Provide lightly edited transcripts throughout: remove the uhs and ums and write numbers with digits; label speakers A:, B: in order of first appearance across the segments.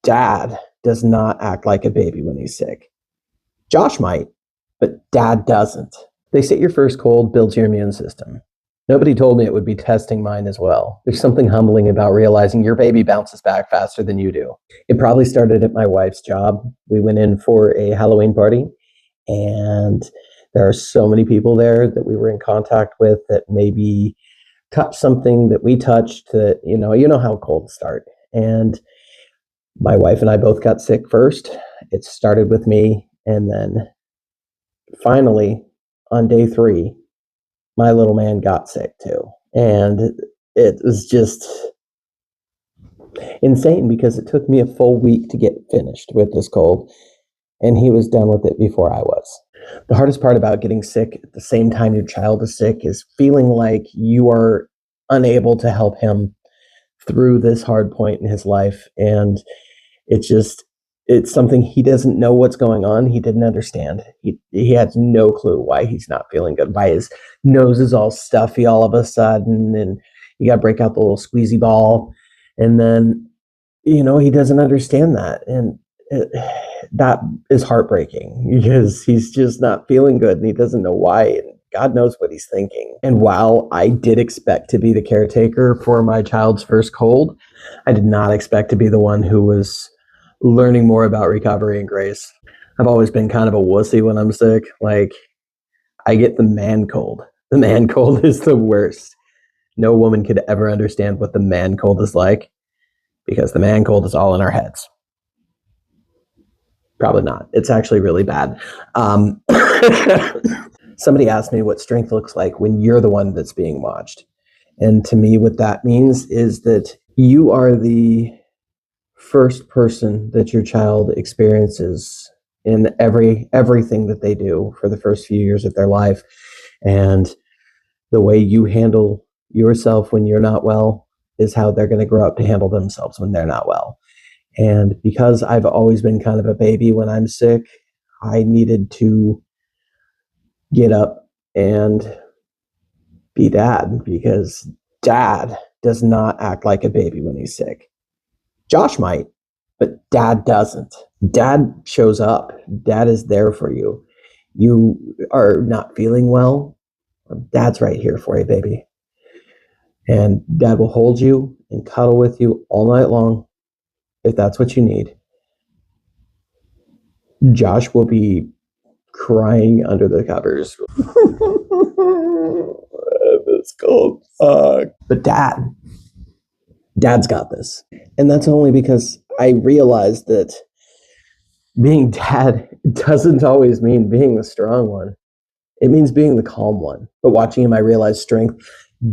A: dad does not act like a baby when he's sick. Josh might, but dad doesn't. They say your first cold builds your immune system. Nobody told me it would be testing mine as well. There's something humbling about realizing your baby bounces back faster than you do. It probably started at my wife's job. We went in for a Halloween party, and there are so many people there that we were in contact with that maybe touched something that we touched that, you know how colds start. And my wife and I both got sick first. It started with me, and then finally on day 3, my little man got sick too. And it was just insane because it took me a full week to get finished with this cold, and he was done with it before I was. The hardest part about getting sick at the same time your child is sick is feeling like you are unable to help him through this hard point in his life. And it's something he doesn't know what's going on. He didn't understand. He has no clue why he's not feeling good, why his nose is all stuffy all of a sudden, and you got to break out the little squeezy ball. And then, he doesn't understand that. And that is heartbreaking because he's just not feeling good and he doesn't know why. And God knows what he's thinking. And while I did expect to be the caretaker for my child's first cold, I did not expect to be the one who was learning more about recovery and grace. I've always been kind of a wussy when I'm sick. Like, I get the man cold. The man cold is the worst. No woman could ever understand what the man cold is like because the man cold is all in our heads. Probably not. It's actually really bad. Somebody asked me what strength looks like when you're the one that's being watched. And to me, what that means is that you are the first person that your child experiences in everything that they do for the first few years of their life. And the way you handle yourself when you're not well is how they're going to grow up to handle themselves when they're not well. And because I've always been kind of a baby when I'm sick, I needed to get up and be dad because dad does not act like a baby when he's sick. Josh might, but dad doesn't. Dad shows up. Dad is there for you. You are not feeling well. Dad's right here for you, baby. And dad will hold you and cuddle with you all night long if that's what you need. Josh will be crying under the covers. This cold fuck. But dad's got this. And that's only because I realized that being dad doesn't always mean being the strong one. It means being the calm one. But watching him, I realized strength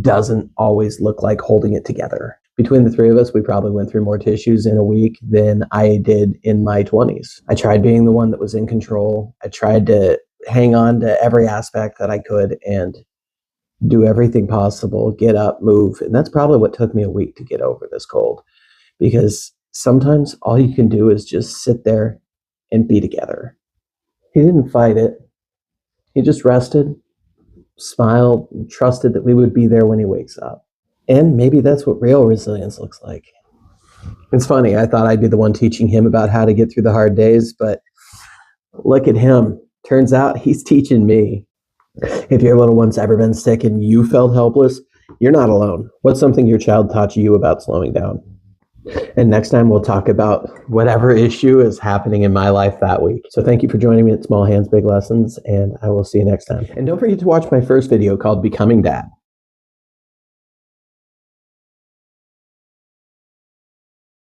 A: doesn't always look like holding it together. Between the 3 of us, we probably went through more tissues in a week than I did in my 20s. I tried being the one that was in control. I tried to hang on to every aspect that I could and do everything possible, get up, move. And that's probably what took me a week to get over this cold. Because sometimes all you can do is just sit there and be together. He didn't fight it. He just rested, smiled, and trusted that we would be there when he wakes up. And maybe that's what real resilience looks like. It's funny, I thought I'd be the one teaching him about how to get through the hard days, but look at him. Turns out he's teaching me. If your little one's ever been sick and you felt helpless, you're not alone. What's something your child taught you about slowing down? And next time we'll talk about whatever issue is happening in my life that week. So thank you for joining me at Small Hands, Big Lessons, and I will see you next time. And don't forget to watch my first video called Becoming Dad.